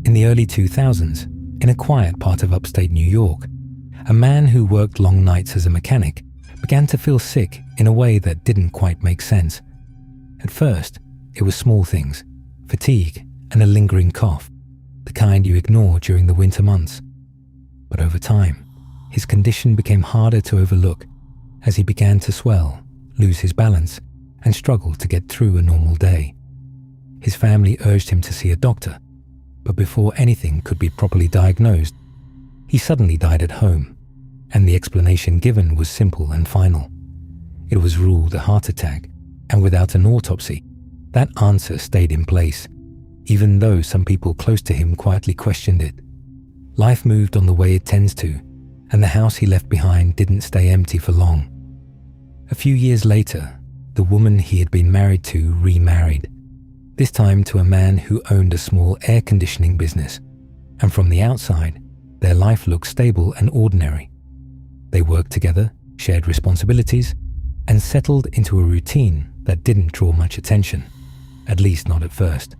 In the early 2000s, in a quiet part of upstate New York, a man who worked long nights as a mechanic began to feel sick in a way that didn't quite make sense. At first, it was small things, fatigue and a lingering cough, the kind you ignore during the winter months. But over time, his condition became harder to overlook as he began to swell, lose his balance, and struggle to get through a normal day. His family urged him to see a doctor, but before anything could be properly diagnosed, he suddenly died at home, and the explanation given was simple and final. It was ruled a heart attack, and without an autopsy, that answer stayed in place, even though some people close to him quietly questioned it. Life moved on the way it tends to, and the house he left behind didn't stay empty for long. A few years later, the woman he had been married to remarried, this time to a man who owned a small air conditioning business, and from the outside, their life looked stable and ordinary. They worked together, shared responsibilities, and settled into a routine that didn't draw much attention, at least not at first.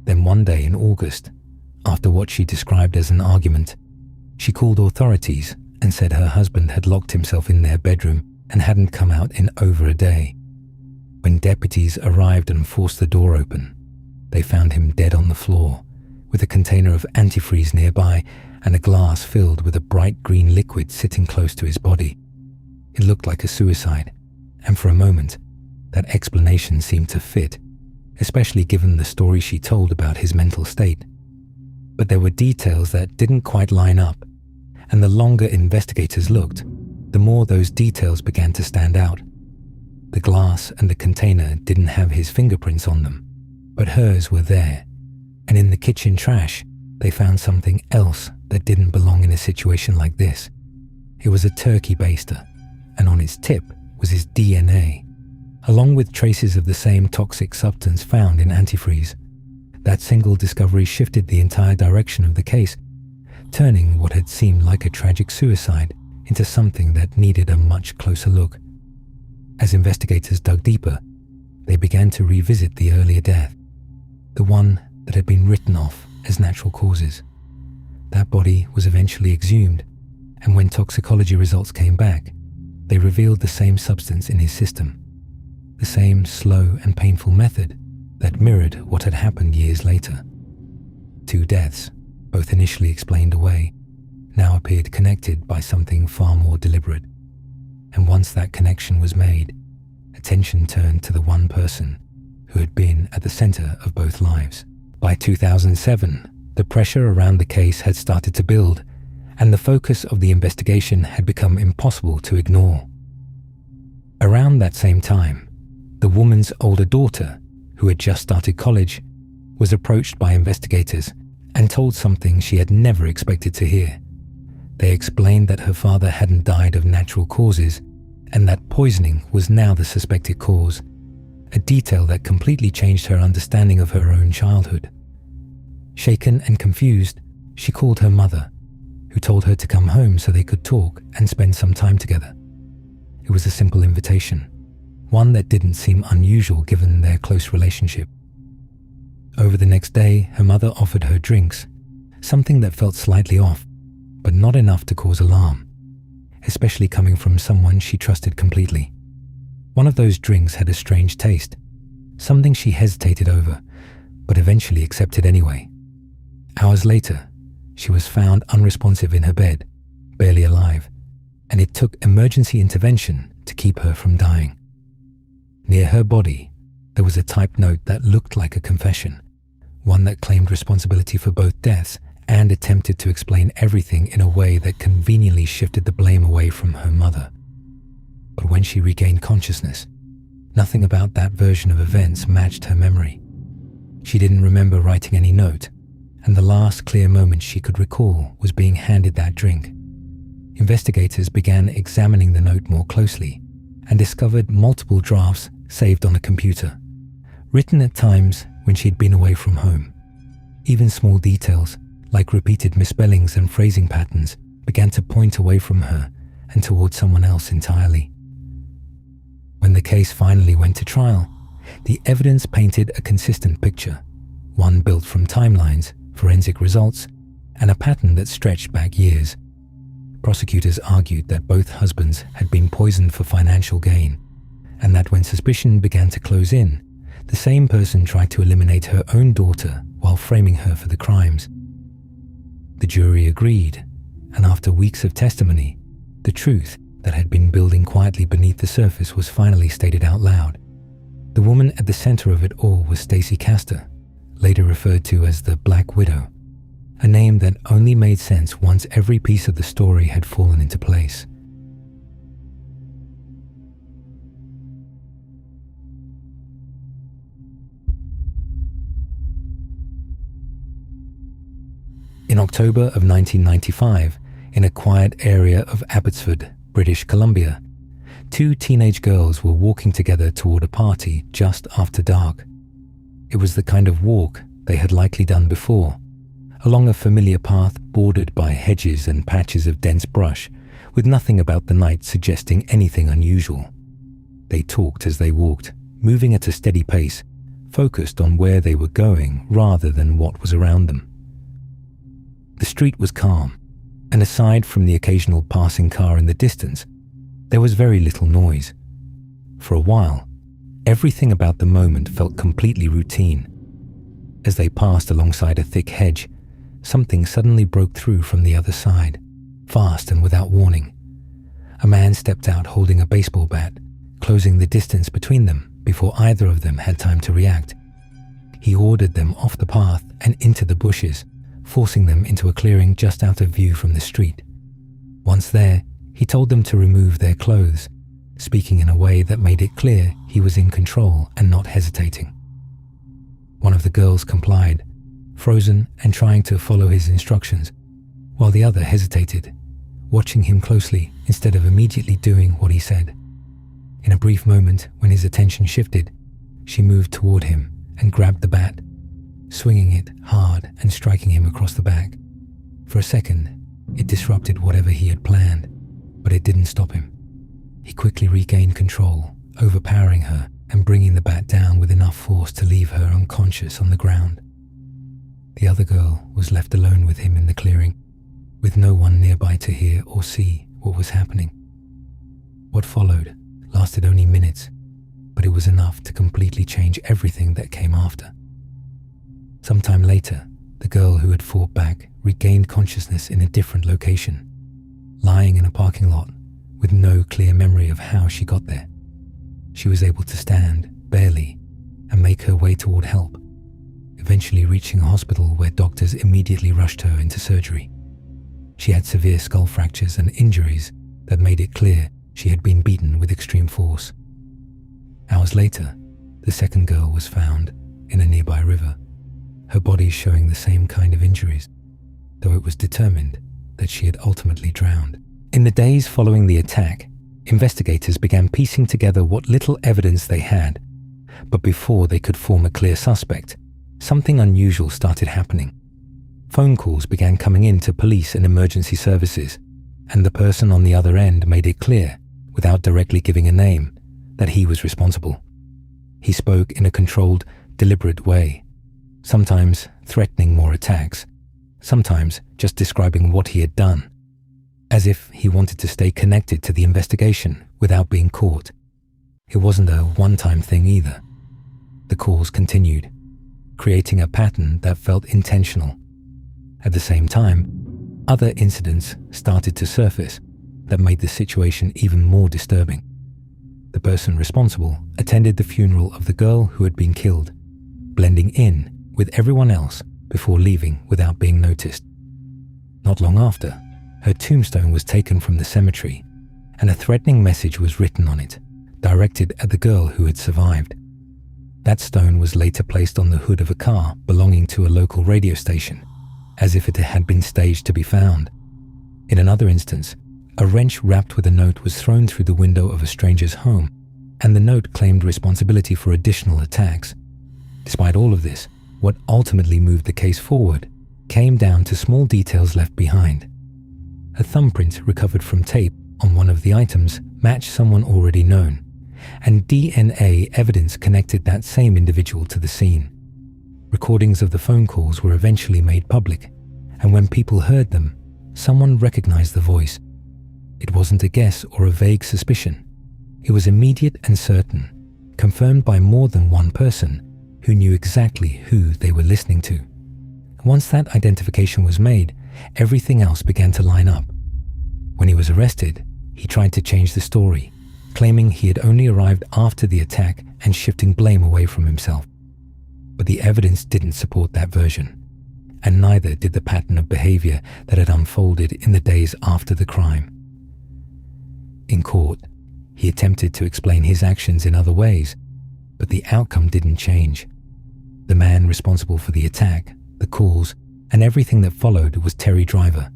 Then one day in August, after what she described as an argument, she called authorities and said her husband had locked himself in their bedroom and hadn't come out in over a day. When deputies arrived and forced the door open, they found him dead on the floor, with a container of antifreeze nearby and a glass filled with a bright green liquid sitting close to his body. It looked like a suicide, and for a moment, that explanation seemed to fit, especially given the story she told about his mental state. But there were details that didn't quite line up, and the longer investigators looked, the more those details began to stand out. The glass and the container didn't have his fingerprints on them, but hers were there, and in the kitchen trash, they found something else that didn't belong in a situation like this. It was a turkey baster, and on its tip was his DNA, along with traces of the same toxic substance found in antifreeze. That single discovery shifted the entire direction of the case, turning what had seemed like a tragic suicide into something that needed a much closer look. As investigators dug deeper, they began to revisit the earlier death, the one that had been written off as natural causes. That body was eventually exhumed, and when toxicology results came back, they revealed the same substance in his system, the same slow and painful method that mirrored what had happened years later. Two deaths, both initially explained away, now appeared connected by something far more deliberate. And once that connection was made, attention turned to the one person who had been at the center of both lives. By 2007, the pressure around the case had started to build, and the focus of the investigation had become impossible to ignore. Around that same time, the woman's older daughter, who had just started college, was approached by investigators and told something she had never expected to hear. They explained that her father hadn't died of natural causes and that poisoning was now the suspected cause, a detail that completely changed her understanding of her own childhood. Shaken and confused, she called her mother, who told her to come home so they could talk and spend some time together. It was a simple invitation, one that didn't seem unusual given their close relationship. Over the next day, her mother offered her drinks, something that felt slightly off, but not enough to cause alarm, especially coming from someone she trusted completely. One of those drinks had a strange taste, something she hesitated over, but eventually accepted anyway. Hours later, she was found unresponsive in her bed, barely alive, and it took emergency intervention to keep her from dying. Near her body, there was a typed note that looked like a confession, one that claimed responsibility for both deaths and attempted to explain everything in a way that conveniently shifted the blame away from her mother. But when she regained consciousness, nothing about that version of events matched her memory. She didn't remember writing any note, and the last clear moment she could recall was being handed that drink. Investigators began examining the note more closely and discovered multiple drafts saved on a computer, written at times when she'd been away from home. Even small details, like repeated misspellings and phrasing patterns, began to point away from her and towards someone else entirely. When the case finally went to trial, the evidence painted a consistent picture, one built from timelines, forensic results, and a pattern that stretched back years. Prosecutors argued that both husbands had been poisoned for financial gain, and that when suspicion began to close in, the same person tried to eliminate her own daughter while framing her for the crimes. The jury agreed, and after weeks of testimony, the truth that had been building quietly beneath the surface was finally stated out loud. The woman at the center of it all was Stacey Castor, later referred to as the Black Widow, a name that only made sense once every piece of the story had fallen into place. In October of 1995, in a quiet area of Abbotsford, British Columbia, two teenage girls were walking together toward a party just after dark. It was the kind of walk they had likely done before, along a familiar path bordered by hedges and patches of dense brush, with nothing about the night suggesting anything unusual. They talked as they walked, moving at a steady pace, focused on where they were going rather than what was around them. The street was calm, and aside from the occasional passing car in the distance, there was very little noise. For a while, everything about the moment felt completely routine. As they passed alongside a thick hedge, something suddenly broke through from the other side, fast and without warning. A man stepped out holding a baseball bat, closing the distance between them before either of them had time to react. He ordered them off the path and into the bushes, forcing them into a clearing just out of view from the street. Once there, he told them to remove their clothes, speaking in a way that made it clear he was in control and not hesitating. One of the girls complied, frozen and trying to follow his instructions, while the other hesitated, watching him closely instead of immediately doing what he said. In a brief moment, when his attention shifted, she moved toward him and grabbed the bat, swinging it hard and striking him across the back. For a second, it disrupted whatever he had planned, but it didn't stop him. He quickly regained control, overpowering her and bringing the bat down with enough force to leave her unconscious on the ground. The other girl was left alone with him in the clearing, with no one nearby to hear or see what was happening. What followed lasted only minutes, but it was enough to completely change everything that came after. Sometime later, the girl who had fought back regained consciousness in a different location, lying in a parking lot with no clear memory of how she got there. She was able to stand, barely, and make her way toward help, eventually reaching a hospital where doctors immediately rushed her into surgery. She had severe skull fractures and injuries that made it clear she had been beaten with extreme force. Hours later, the second girl was found in a nearby river, her body showing the same kind of injuries, though it was determined that she had ultimately drowned. In the days following the attack, investigators began piecing together what little evidence they had, but before they could form a clear suspect, something unusual started happening. Phone calls began coming in to police and emergency services, and the person on the other end made it clear, without directly giving a name, that he was responsible. He spoke in a controlled, deliberate way, sometimes threatening more attacks, sometimes just describing what he had done, as if he wanted to stay connected to the investigation without being caught. It wasn't a one-time thing either. The calls continued, creating a pattern that felt intentional. At the same time, other incidents started to surface that made the situation even more disturbing. The person responsible attended the funeral of the girl who had been killed, blending in with everyone else before leaving without being noticed. Not long after, her tombstone was taken from the cemetery, and a threatening message was written on it, directed at the girl who had survived. That stone was later placed on the hood of a car belonging to a local radio station, as if it had been staged to be found. In another instance, a wrench wrapped with a note was thrown through the window of a stranger's home, and the note claimed responsibility for additional attacks. Despite all of this, what ultimately moved the case forward came down to small details left behind. A thumbprint recovered from tape on one of the items matched someone already known, and DNA evidence connected that same individual to the scene. Recordings of the phone calls were eventually made public, and when people heard them, someone recognized the voice. It wasn't a guess or a vague suspicion. It was immediate and certain, confirmed by more than one person who knew exactly who they were listening to. Once that identification was made, everything else began to line up. When he was arrested, he tried to change the story, claiming he had only arrived after the attack and shifting blame away from himself. But the evidence didn't support that version, and neither did the pattern of behavior that had unfolded in the days after the crime. In court, he attempted to explain his actions in other ways, but the outcome didn't change. The man responsible for the attack, the calls, and everything that followed was Terry Driver,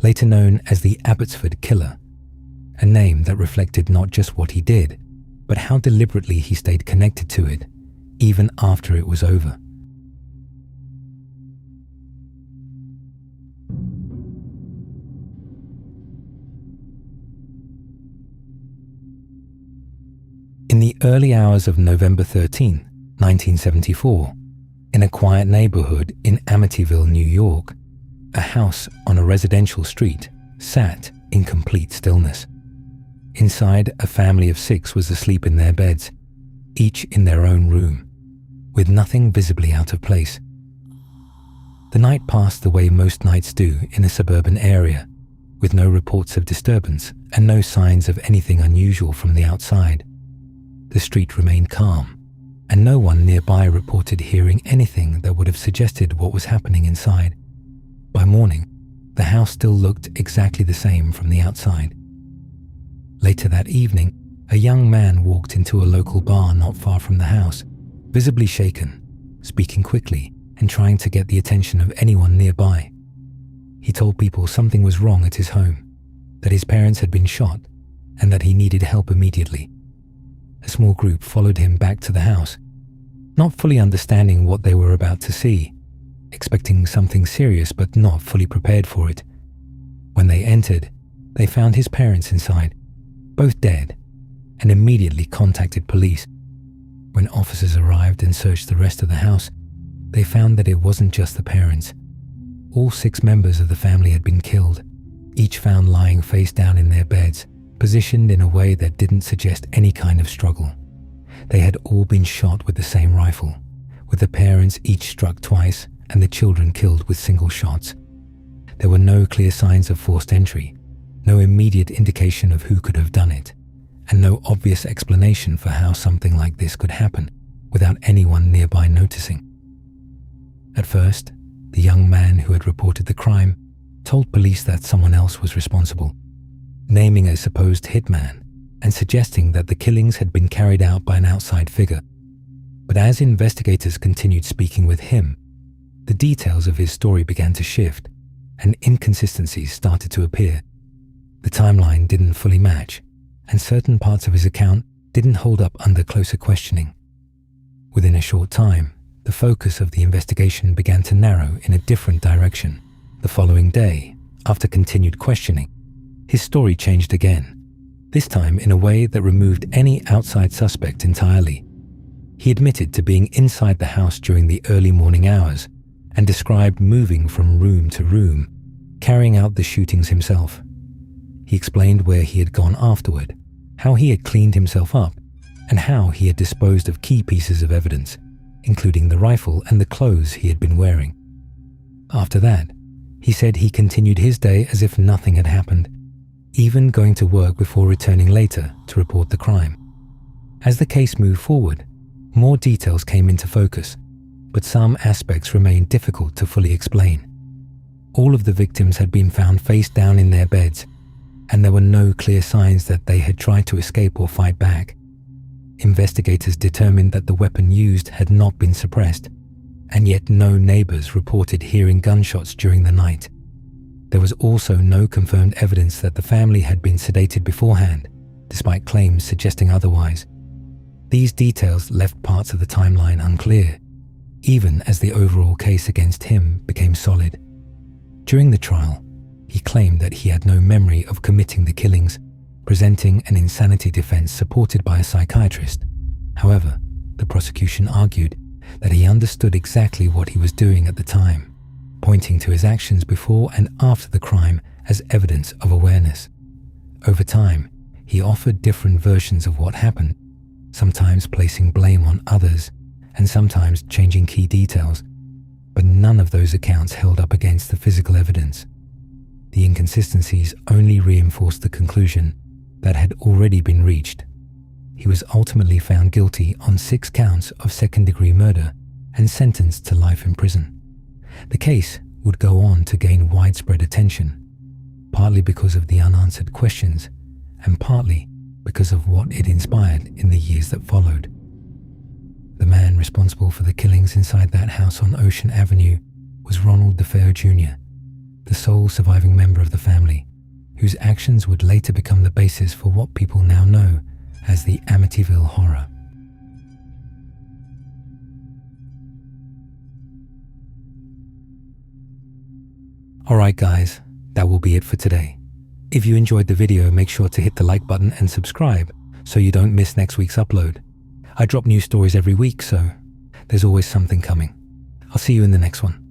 later known as the Abbotsford Killer, a name that reflected not just what he did, but how deliberately he stayed connected to it, even after it was over. In the early hours of November 13, 1974, in a quiet neighborhood in Amityville, New York, a house on a residential street sat in complete stillness. Inside, a family of 6 was asleep in their beds, each in their own room, with nothing visibly out of place. The night passed the way most nights do in a suburban area, with no reports of disturbance and no signs of anything unusual from the outside. The street remained calm, and no one nearby reported hearing anything that would have suggested what was happening inside. By morning, the house still looked exactly the same from the outside. Later that evening, a young man walked into a local bar not far from the house, visibly shaken, speaking quickly and trying to get the attention of anyone nearby. He told people something was wrong at his home, that his parents had been shot, and that he needed help immediately. A small group followed him back to the house, not fully understanding what they were about to see, expecting something serious but not fully prepared for it. When they entered, they found his parents inside, both dead, and immediately contacted police. When officers arrived and searched the rest of the house, they found that it wasn't just the parents. All 6 members of the family had been killed, each found lying face down in their beds, positioned in a way that didn't suggest any kind of struggle. They had all been shot with the same rifle, with the parents each struck twice and the children killed with single shots. There were no clear signs of forced entry, no immediate indication of who could have done it, and no obvious explanation for how something like this could happen without anyone nearby noticing. At first, the young man who had reported the crime told police that someone else was responsible, naming a supposed hitman and suggesting that the killings had been carried out by an outside figure. But as investigators continued speaking with him, the details of his story began to shift and inconsistencies started to appear. The timeline didn't fully match, and certain parts of his account didn't hold up under closer questioning. Within a short time, the focus of the investigation began to narrow in a different direction. The following day, after continued questioning, his story changed again, this time in a way that removed any outside suspect entirely. He admitted to being inside the house during the early morning hours and described moving from room to room, carrying out the shootings himself. He explained where he had gone afterward, how he had cleaned himself up, and how he had disposed of key pieces of evidence, including the rifle and the clothes he had been wearing. After that, he said he continued his day as if nothing had happened, even going to work before returning later to report the crime. As the case moved forward, more details came into focus, but some aspects remained difficult to fully explain. All of the victims had been found face down in their beds, and there were no clear signs that they had tried to escape or fight back. Investigators determined that the weapon used had not been suppressed, and yet no neighbors reported hearing gunshots during the night. There was also no confirmed evidence that the family had been sedated beforehand, despite claims suggesting otherwise. These details left parts of the timeline unclear, even as the overall case against him became solid. During the trial, he claimed that he had no memory of committing the killings, presenting an insanity defense supported by a psychiatrist. However, the prosecution argued that he understood exactly what he was doing at the time, pointing to his actions before and after the crime as evidence of awareness. Over time, he offered different versions of what happened, sometimes placing blame on others and sometimes changing key details, but none of those accounts held up against the physical evidence. The inconsistencies only reinforced the conclusion that had already been reached. He was ultimately found guilty on 6 counts of second-degree murder and sentenced to life in prison. The case would go on to gain widespread attention, partly because of the unanswered questions and partly because of what it inspired in the years that followed. The man responsible for the killings inside that house on Ocean Avenue was Ronald DeFeo Jr., the sole surviving member of the family, whose actions would later become the basis for what people now know as the Amityville Horror. Alright guys, that will be it for today. If you enjoyed the video, make sure to hit the like button and subscribe so you don't miss next week's upload. I drop new stories every week, so there's always something coming. I'll see you in the next one.